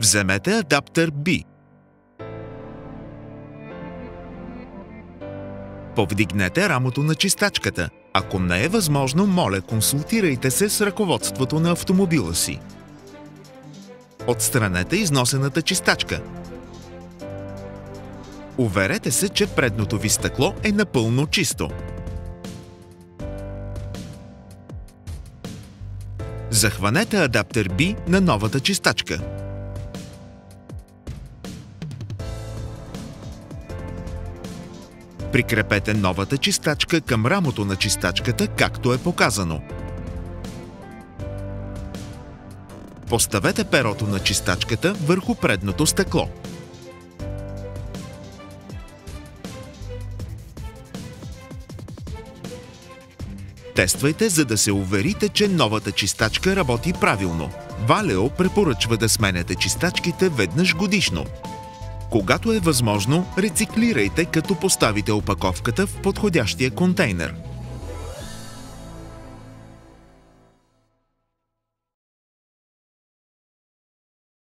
Вземете адаптер B. Повдигнете рамото на чистачката. Ако не е възможно, моля, консултирайте се с ръководството на автомобила си. Отстранете износената чистачка. Уверете се, че предното ви стъкло е напълно чисто. Захванете адаптер B на новата чистачка. Прикрепете новата чистачка към рамото на чистачката, както е показано. Поставете перото на чистачката върху предното стъкло. Тествайте, за да се уверите, че новата чистачка работи правилно. Валео препоръчва да сменяте чистачките веднъж годишно. Когато е възможно, рециклирайте, като поставите опаковката в подходящия контейнер.